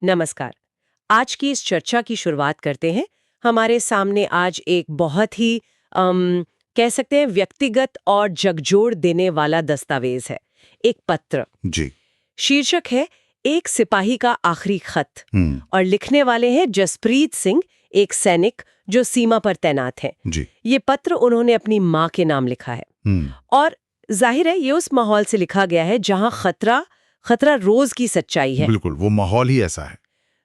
नमस्कार। आज की इस चर्चा की शुरुआत करते हैं। हमारे सामने आज एक बहुत ही कह सकते हैं व्यक्तिगत और झकझोर देने वाला दस्तावेज है। एक पत्र। जी। शीर्षक है एक सिपाही का आखिरी खत। हम्म। और लिखने वाले हैं जसप्रीत सिंह, एक सैनिक जो सीमा पर तैनात है। जी। ये पत्र उन्होंने अपनी माँ के नाम लिखा है। हम्म। और जाहिर है ये उस माहौल से लिखा गया है जहां खतरा खतरा रोज की सच्चाई है। बिल्कुल, वो माहौल ही ऐसा है।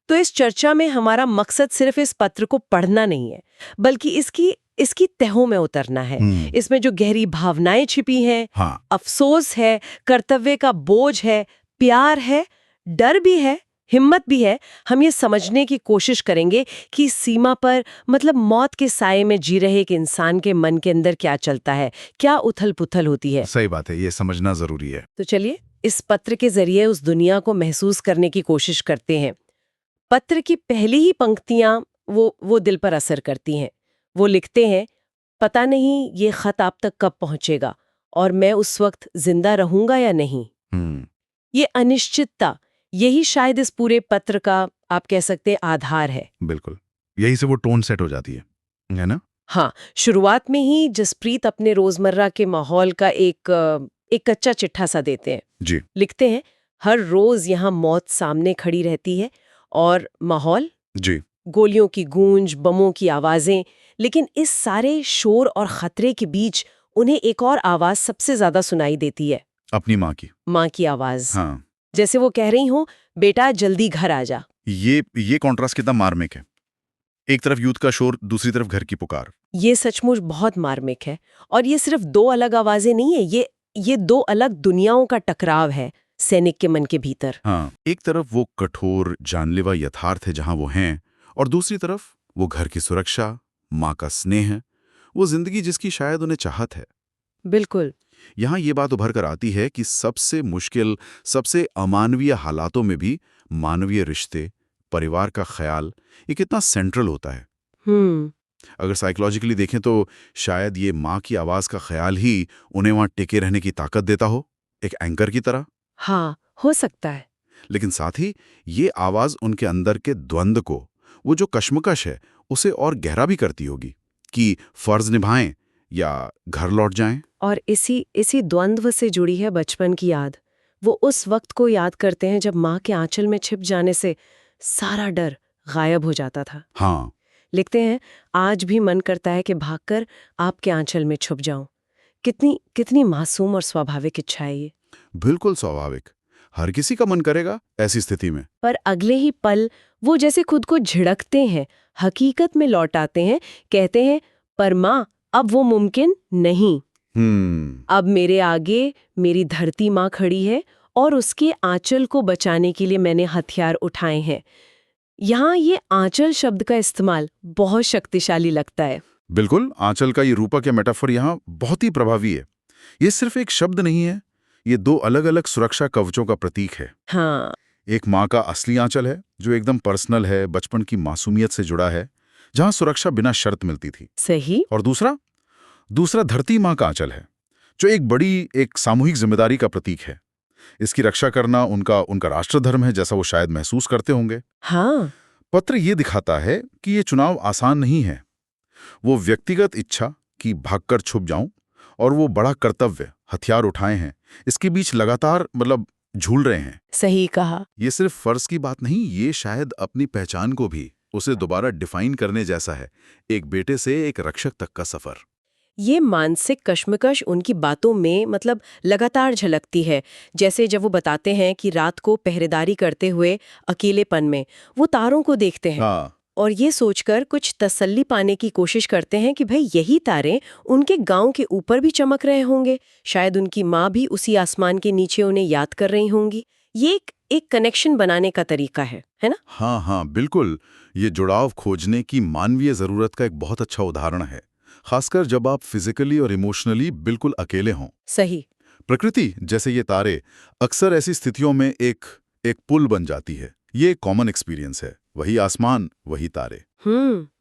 तो इस चर्चा में हमारा मकसद सिर्फ इस पत्र को पढ़ना नहीं है, बल्कि इसकी इसकी तहों में उतरना है। इसमें जो गहरी भावनाएं छिपी हैं, हाँ। अफसोस है, कर्तव्य का बोझ है, प्यार है, डर भी है, हिम्मत भी है, हम ये समझने की कोशिश करेंगे कि सीमा पर मतलब मौत के साये में जी रहे एक इंसान के मन के अंदर क्या चलता है, क्या उथल-पुथल होती है। सही बात है, ये समझना जरूरी है। तो चलिए इस पत्र के जरिए उस दुनिया को महसूस करने की कोशिश करते हैं। पत्र की पहली ही पंक्तियां वो दिल पर असर करती हैं। वो लिखते हैं, पता नहीं ये खत आप तक कब पहुंचेगा और मैं उस वक्त जिंदा रहूंगा या नहीं। हम्म। ये अनिश्चितता, यही शायद इस पूरे पत्र का आप कह सकते हैं आधार है। बिल्कुल, यही से वो टोन सेट हो जाती है ना? हाँ, शुरुआत में ही जसप्रीत अपने रोजमर्रा के माहौल का एक कच्चा चिट्ठा सा देते हैं। जी। लिखते हैं, हर रोज यहाँ मौत सामने खड़ी रहती है और माहौल, जी। गोलियों की गूंज, बमों की आवाजें, लेकिन इस सारे शोर और खतरे के बीच उन्हें एक और आवाज सबसे ज्यादा सुनाई देती है। अपनी माँ की। माँ की आवाज। हाँ। जैसे वो कह रही हो, बेटा जल्दी घर आ जा। ये कॉन्ट्रास्ट कितना मार्मिक है। एक तरफ युद्ध का शोर, दूसरी तरफ घर की पुकार। ये सचमुच बहुत मार्मिक है। और ये सिर्फ दो अलग आवाजें नहीं है, ये दो अलग दुनियाओं का टकराव है सैनिक के मन के भीतर। हाँ, एक तरफ वो कठोर जानलेवा यथार्थ है जहां वो हैं, और दूसरी तरफ वो घर की सुरक्षा, माँ का स्नेह है, वो जिंदगी जिसकी शायद उन्हें चाहत है। बिल्कुल। यहाँ ये बात उभर कर आती है कि सबसे मुश्किल, सबसे अमानवीय हालातों में भी मानवीय रिश्ते, परिवार का ख्याल, ये कितना सेंट्रल होता है। हम्म। अगर साइकोलॉजिकली देखें तो शायद ये माँ की आवाज़ का ख्याल ही उन्हें वहाँ टिके रहने की ताकत देता हो, एक एंकर की तरह। हाँ, हो सकता है। लेकिन साथ ही ये आवाज़ उनके अंदर के द्वंद्व को, वो जो कश्मकश है, उसे और गहरा भी करती होगी कि फर्ज निभाएं या घर लौट जाएं। और इसी द्वंद्व से जुड़ी है बचपन की याद। वो उस वक्त को याद करते हैं जब माँ के आंचल में छिप जाने से सारा डर गायब हो जाता था। हाँ। लिखते हैं, आज भी मन करता है कि भागकर आपके आंचल में छुप जाऊं। कितनी कितनी मासूम और स्वाभाविक इच्छा है ये। बिल्कुल स्वाभाविक, हर किसी का मन करेगा ऐसी स्थिति में। पर अगले ही पल वो जैसे खुद को झिड़कते हैं, हकीकत में लौट आते हैं, कहते हैं, पर माँ अब वो मुमकिन नहीं। अब मेरे आगे मेरी धरती माँ खड़ी है और उसके आंचल को बचाने के लिए मैंने हथियार उठाए हैं। यहाँ ये आंचल शब्द का इस्तेमाल बहुत शक्तिशाली लगता है। बिल्कुल, आंचल का ये रूपक या मेटाफर यहाँ बहुत ही प्रभावी है। ये सिर्फ एक शब्द नहीं है, ये दो अलग अलग सुरक्षा कवचों का प्रतीक है। हाँ। एक माँ का असली आंचल है जो एकदम पर्सनल है, बचपन की मासूमियत से जुड़ा है, जहां सुरक्षा बिना शर्त मिलती थी। सही। और दूसरा धरती माँ का आंचल है, जो एक सामूहिक जिम्मेदारी का प्रतीक है। इसकी रक्षा करना उनका राष्ट्र धर्म है, जैसा वो शायद महसूस करते होंगे। हाँ। पत्र ये दिखाता है कि ये चुनाव आसान नहीं है। वो व्यक्तिगत इच्छा कि भागकर छुप जाऊं और वो बड़ा कर्तव्य, हथियार उठाए हैं, इसके बीच लगातार झूल रहे हैं। सही कहा। ये सिर्फ फर्ज की बात नहीं, ये शायद अपनी पहचान को भी उसे दोबारा डिफाइन करने जैसा है। एक बेटे से एक रक्षक तक का सफर। ये मानसिक कश्मकश उनकी बातों में लगातार झलकती है। जैसे जब वो बताते हैं कि रात को पहरेदारी करते हुए अकेलेपन में वो तारों को देखते हैं। हाँ। और ये सोचकर कुछ तसल्ली पाने की कोशिश करते हैं कि भाई यही तारे उनके गांव के ऊपर भी चमक रहे होंगे, शायद उनकी माँ भी उसी आसमान के नीचे उन्हें याद कर रही होंगी। ये एक कनेक्शन बनाने का तरीका है ना? हाँ हाँ, बिल्कुल। ये जुड़ाव खोजने की मानवीय जरूरत का एक बहुत अच्छा उदाहरण है, खासकर जब आप फिजिकली और इमोशनली बिल्कुल अकेले हों। सही। प्रकृति जैसे ये तारे अक्सर ऐसी स्थितियों में एक पुल बन जाती है। ये एक कॉमन एक्सपीरियंस है, वही आसमान, वही तारे।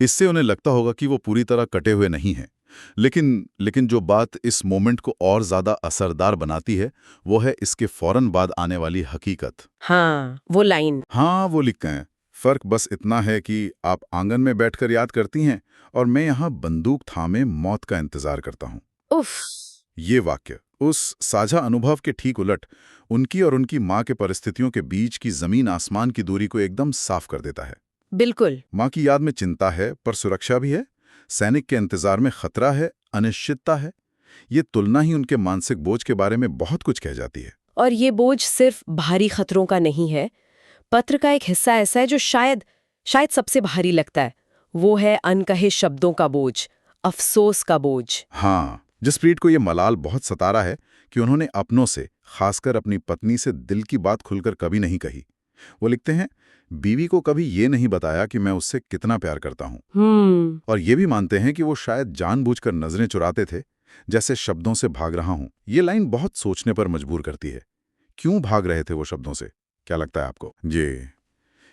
इससे उन्हें लगता होगा कि वो पूरी तरह कटे हुए नहीं हैं, लेकिन जो बात इस मोमेंट को और ज्यादा असरदार बनाती है वो है इसके फौरन बाद आने वाली हकीकत। हाँ, वो लाइन। हाँ, वो लिखते हैं, फर्क बस इतना है कि आप आंगन में बैठकर याद करती हैं और मैं यहाँ बंदूक थामे मौत का इंतजार करता हूँ। उफ। ये वाक्य उस साझा अनुभव के ठीक उलट उनकी और उनकी माँ के परिस्थितियों के बीच की जमीन आसमान की दूरी को एकदम साफ कर देता है। बिल्कुल। माँ की याद में चिंता है पर सुरक्षा भी है, सैनिक के इंतजार में खतरा है, अनिश्चितता है। ये तुलना ही उनके मानसिक बोझ के बारे में बहुत कुछ कह जाती है। और ये बोझ सिर्फ भारी खतरों का नहीं है। पत्र का एक हिस्सा ऐसा है जो शायद सबसे भारी लगता है। वो है अनकहे शब्दों का बोझ, अफसोस का बोझ। हाँ, जसप्रीत को ये मलाल बहुत सता रहा है कि उन्होंने अपनों से, खासकर अपनी पत्नी से दिल की बात खुलकर कभी नहीं कही। वो लिखते हैं, बीवी को कभी ये नहीं बताया कि मैं उससे कितना प्यार करता हूँ। और ये भी मानते हैं कि वो शायद जानबूझकर नजरें चुराते थे, जैसे शब्दों से भाग रहा हूं। ये लाइन बहुत सोचने पर मजबूर करती है। क्यों भाग रहे थे वो शब्दों से? क्या लगता है आपको? ये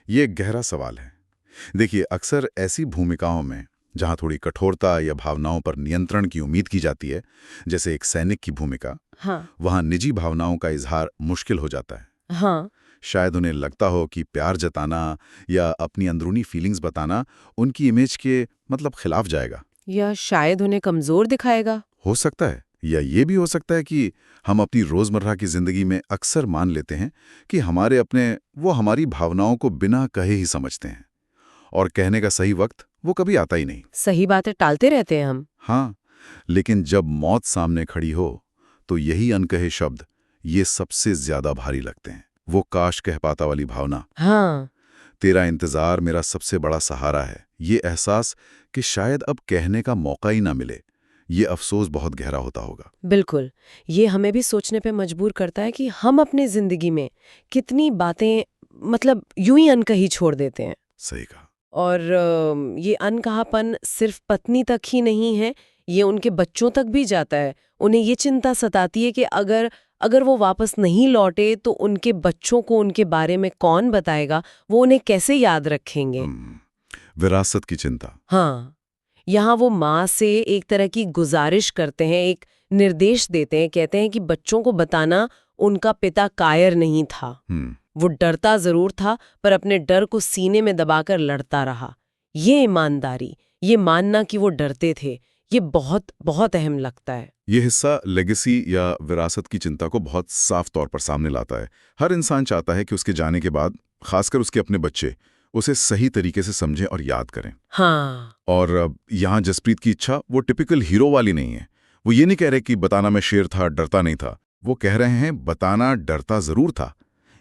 एक गहरा सवाल है। देखिए, अक्सर ऐसी भूमिकाओं में जहां थोड़ी कठोरता या भावनाओं पर नियंत्रण की उम्मीद की जाती है, जैसे एक सैनिक की भूमिका, हाँ। वहां निजी भावनाओं का इजहार मुश्किल हो जाता है। हाँ। शायद उन्हें लगता हो कि प्यार जताना या अपनी अंदरूनी फीलिंग्स बताना उनकी इमेज के खिलाफ जाएगा, या शायद उन्हें कमजोर दिखाएगा। हो सकता है। या ये भी हो सकता है कि हम अपनी रोजमर्रा की जिंदगी में अक्सर मान लेते हैं कि हमारे अपने वो हमारी भावनाओं को बिना कहे ही समझते हैं और कहने का सही वक्त वो कभी आता ही नहीं। सही बातें टालते रहते हैं हम। हाँ, लेकिन जब मौत सामने खड़ी हो तो यही अनकहे शब्द ये सबसे ज्यादा भारी लगते हैं। वो काश कह पाता वाली भावना, हाँ। तेरा इंतजार मेरा सबसे बड़ा सहारा है, ये एहसास कि शायद अब कहने का मौका ही ना मिले, ये अफसोस बहुत गहरा होता होगा। बिल्कुल। ये हमें भी सोचने पे मजबूर करता है कि हम अपनी जिंदगी में कितनी बातें यूं ही अनकही छोड़ देते हैं। सही कहा। और ये अनकहापन सिर्फ पत्नी तक ही नहीं है, ये उनके बच्चों तक भी जाता है। उन्हें ये चिंता सताती है कि अगर वो वापस नहीं लौटे तो उनके बच्चों को उनके बारे में कौन बताएगा, वो उन्हें कैसे याद रखेंगे। विरासत की चिंता। हाँ, यहाँ वो माँ से एक तरह की गुजारिश करते हैं, एक निर्देश देते हैं, कहते हैं कि बच्चों को बताना उनका पिता कायर नहीं था। वो डरता जरूर था पर अपने डर को सीने में दबाकर लड़ता रहा। ये ईमानदारी, ये मानना कि वो डरते थे, ये बहुत बहुत अहम लगता है। ये हिस्सा लेगेसी या विरासत की चिंता को बहुत साफ तौर पर सामने लाता है। हर इंसान चाहता है कि उसके जाने के बाद, खासकर उसके अपने बच्चे, उसे सही तरीके से समझें और याद करें। हाँ। और यहाँ जसप्रीत की इच्छा वो टिपिकल हीरो वाली नहीं है। वो ये नहीं कह रहे कि बताना मैं शेर था, डरता नहीं था। वो कह रहे हैं बताना डरता जरूर था,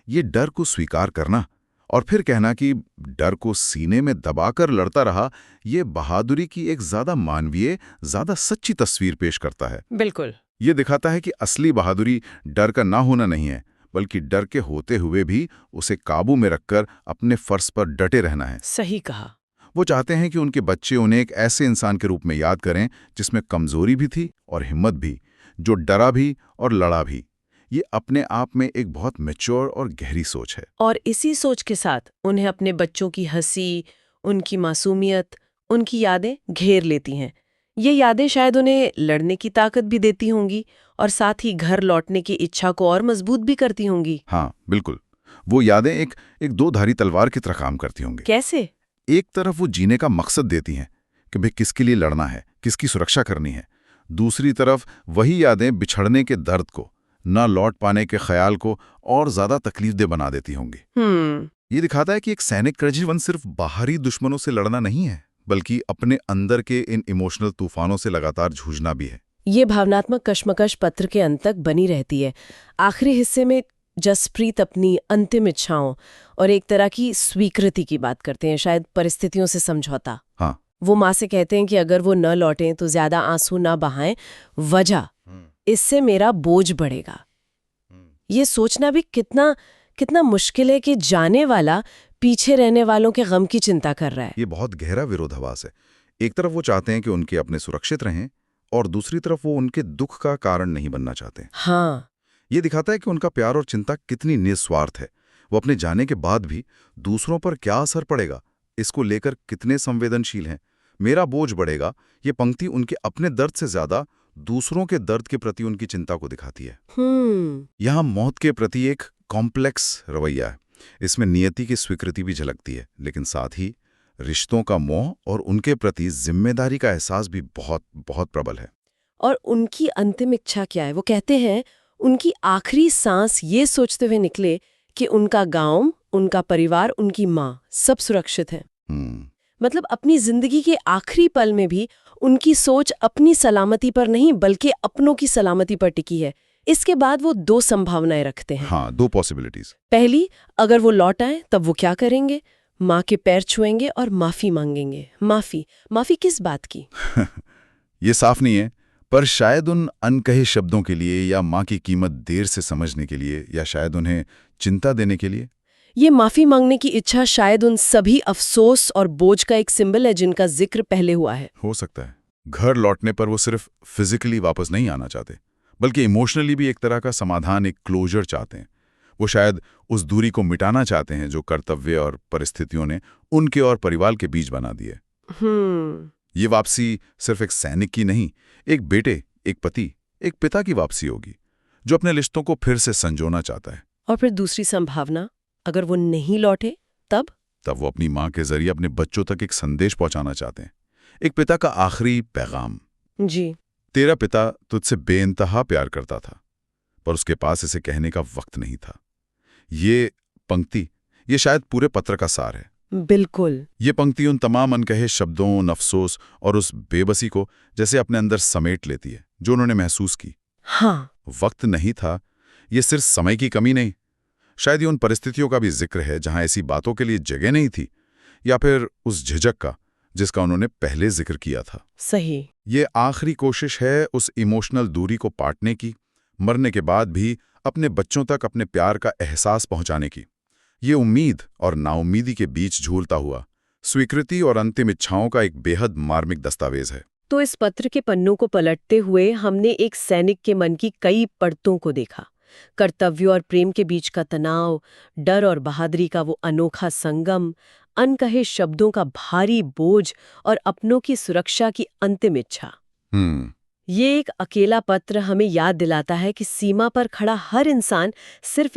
ये डर को स्वीकार करना और फिर कहना कि डर को सीने में दबाकर लड़ता रहा, ये बहादुरी की एक ज्यादा मानवीय, ज्यादा सच्ची तस्वीर पेश करता है। बिल्कुल। ये दिखाता है कि असली बहादुरी डर का ना होना नहीं है, बल्कि डर के होते हुए भी उसे काबू में रखकर अपने फर्ज पर डटे रहना है। सही कहा। वो चाहते हैं कि उनके बच्चे उन्हें एक ऐसे इंसान के रूप में याद करें जिसमें कमजोरी भी थी और हिम्मत भी, जो डरा भी और लड़ा भी। ये अपने आप में एक बहुत मैच्योर और गहरी सोच है। और इसी सोच के साथ उन्हें अपने बच्चों की हंसी, उनकी मासूमियत, उनकी यादें घेर लेती हैं। ये यादें शायद उन्हें लड़ने की ताकत भी देती होंगी और साथ ही घर लौटने की इच्छा को और मजबूत भी करती होंगी। हाँ, बिल्कुल। वो यादें एक दो-धारी तलवार की तरह काम करती होंगी। कैसे? एक तरफ वो जीने का मकसद देती हैं कि भाई किसके लिए लड़ना है, किसकी सुरक्षा करनी है। दूसरी तरफ वही यादें बिछड़ने के दर्द को, ना लौट पाने के ख्याल को और ज्यादा तकलीफदेह बना देती होंगी। ये दिखाता है कि एक सैनिक का जीवन सिर्फ बाहरी दुश्मनों से लड़ना नहीं है, बल्कि अपने अंदर के इन इमोशनल तूफानों से लगातार जूझना भी है। ये भावनात्मक कश्मकश पत्र के अंत तक बनी रहती है। आखिरी हिस्से में जसप्रीत अपनी अंतिम इच्छाओं और एक तरह की स्वीकृति की बात करते हैं, शायद परिस्थितियों से समझौता। हाँ। वो माँ से कहते हैं कि अगर वो न लौटें तो ज्यादा आंसू ना बहाएं, वजह इससे मेरा बोझ बढ़ेगा। ये सोचना भी कितना मुश्किल है कि जाने वाला पीछे रहने वालों के गम की चिंता कर रहा है। ये बहुत गहरा विरोधाभास है। एक तरफ वो चाहते हैं कि उनके अपने सुरक्षित रहें और दूसरी तरफ वो उनके दुख का कारण नहीं बनना चाहते। हाँ। ये दिखाता है कि उनका प्यार और चिंता कितनी निस्वार्थ है। वो अपने जाने के बाद भी दूसरों पर क्या असर पड़ेगा, इसको लेकर कितने संवेदनशील हैं। मेरा बोझ बढ़ेगा, ये पंक्ति उनके अपने दर्द से ज्यादा दूसरों के दर्द के प्रति उनकी चिंता को दिखाती है। यहाँ मौत के प्रति एक कॉम्प्लेक्स रवैया है। इसमें नियति की स्वीकृति भी झलकती है, लेकिन साथ ही रिश्तों का मोह और उनके प्रति जिम्मेदारी का एहसास भी बहुत बहुत प्रबल है। और उनकी अंतिम इच्छा क्या है? वो कहते हैं उनकी आखिरी सांस ये सोचते हुए निकले कि उनका गांव, उनका परिवार, उनकी माँ सब सुरक्षित है। मतलब अपनी जिंदगी के आखिरी पल में भी उनकी सोच अपनी सलामती पर नहीं बल्कि अपनों की सलामती पर टिकी है। इसके बाद वो दो संभावनाएं रखते हैं। हाँ, दो पॉसिबिलिटीज। पहली, अगर वो लौट आए तब वो क्या करेंगे? माँ के पैर छुएंगे और माफी मांगेंगे। माफी किस बात की? ये साफ नहीं है, पर शायद उन अनकहे शब्दों के लिए, या माँ की कीमत देर से समझने के लिए, या शायद उन्हें चिंता देने के लिए। ये माफी मांगने की इच्छा शायद उन सभी अफसोस और बोझ का एक सिंबल है जिनका जिक्र पहले हुआ है। हो सकता है घर लौटने पर वो सिर्फ फिजिकली वापस नहीं आना चाहते, बल्कि इमोशनली भी एक तरह का समाधान, एक क्लोजर चाहते हैं। वो शायद उस दूरी को मिटाना चाहते हैं जो कर्तव्य और परिस्थितियों ने उनके और परिवार के बीच बना दी है। ये वापसी सिर्फ एक सैनिक की नहीं, एक बेटे, एक पति, एक पिता की वापसी होगी जो अपने रिश्तों को फिर से संजोना चाहता है। और फिर दूसरी संभावना, अगर वो नहीं लौटे तब वो अपनी माँ के जरिए अपने बच्चों तक एक संदेश पहुंचाना चाहते हैं, एक पिता का आखिरी पैगाम। जी, तेरा पिता तुझसे बेइंतहा प्यार करता था, पर उसके पास इसे कहने का वक्त नहीं था। ये पंक्ति, ये शायद पूरे पत्र का सार है। बिल्कुल। ये पंक्ति उन तमाम अनकहे शब्दों, अफसोस और उस बेबसी को जैसे अपने अंदर समेट लेती है जो उन्होंने महसूस की। हाँ, वक्त नहीं था, ये सिर्फ समय की कमी नहीं, शायद ये उन परिस्थितियों का भी जिक्र है जहां ऐसी बातों के लिए जगह नहीं थी, या फिर उस झिझक का जिसका उन्होंने पहले जिक्र किया था। सही। ये आखिरी कोशिश है उस इमोशनल दूरी को पाटने की, मरने के बाद भी अपने बच्चों तक अपने प्यार का एहसास पहुंचाने की। ये उम्मीद और नाउम्मीदी के बीच झूलता हुआ स्वीकृति और अंतिम इच्छाओं का एक बेहद मार्मिक दस्तावेज है। तो इस पत्र के पन्नों को पलटते हुए हमने एक सैनिक के मन की कई परतों को देखा। कर्तव्य और प्रेम के बीच का तनाव, डर और बहादुरी का वो अनोखा संगम, अनकहे शब्दों का भारी बोझ और अपनों की सुरक्षा की अंतिम इच्छा। ये एक अकेला पत्र हमें याद दिलाता है कि सीमा पर खड़ा हर इंसान सिर्फ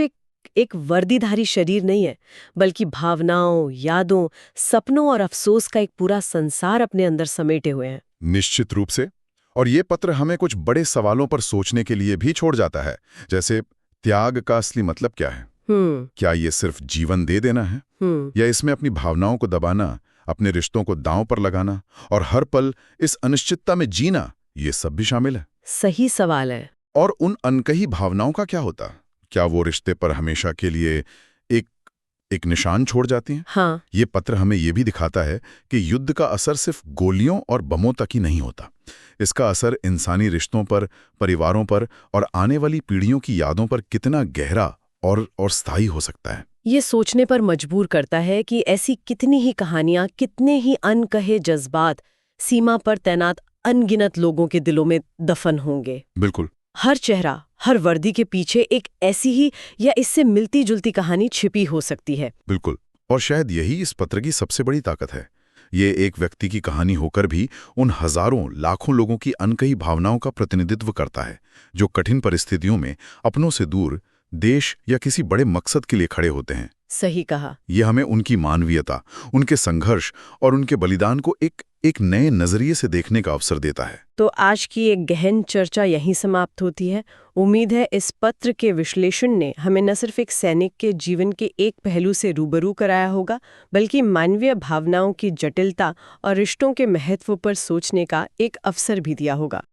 एक वर्दीधारी शरीर नहीं है, बल्कि भावनाओं, यादों, सपनों और अफसोस का एक पूरा संसार अपने अंदर समेटे हुए हैं। निश्चित रूप से। और ये पत्र हमें कुछ बड़े सवालों पर सोचने के लिए भी छोड़ जाता है, जैसे त्याग का असली मतलब क्या है? क्या ये सिर्फ जीवन दे देना है, या इसमें अपनी भावनाओं को दबाना, अपने रिश्तों को दांव पर लगाना और हर पल इस अनिश्चितता में जीना, ये सब भी शामिल है? सही सवाल है। और उन अनकही भावनाओं का क्या होता? क्या वो रिश्ते पर हमेशा के लिए एक निशान छोड़ जाती हैं? हाँ। ये पत्र हमें ये भी दिखाता है कि युद्ध का असर सिर्फ गोलियों और बमों तक ही नहीं होता। इसका असर इंसानी रिश्तों पर, परिवारों पर और आने वाली पीढ़ियों की यादों पर कितना गहरा और स्थायी हो सकता है। ये सोचने पर मजबूर करता है कि ऐसी कितनी ही कहानियां, कितने ही अनकहे जज्बात सीमा पर तैनात अनगिनत लोगों के दिलों में दफन होंगे। बिल्कुल। हर चेहरा, हर वर्दी के पीछे एक ऐसी ही या इससे मिलती जुलती कहानी छिपी हो सकती है। बिल्कुल। और शायद यही इस पत्र की सबसे बड़ी ताकत है। ये एक व्यक्ति की कहानी होकर भी उन हजारों, लाखों लोगों की अनकही भावनाओं का प्रतिनिधित्व करता है, जो कठिन परिस्थितियों में अपनों से दूर देश या किसी बड़े मकसद के लिए खड़े होते हैं। सही कहा। ये हमें उनकी मानवीयता, उनके संघर्ष और उनके बलिदान को एक नए नजरिए से देखने का अवसर देता है। तो आज की एक गहन चर्चा यहीं समाप्त होती है। उम्मीद है इस पत्र के विश्लेषण ने हमें न सिर्फ एक सैनिक के जीवन के एक पहलू से रूबरू कराया होगा, बल्कि मानवीय भावनाओं की जटिलता और रिश्तों के महत्व पर सोचने का एक अवसर भी दिया होगा।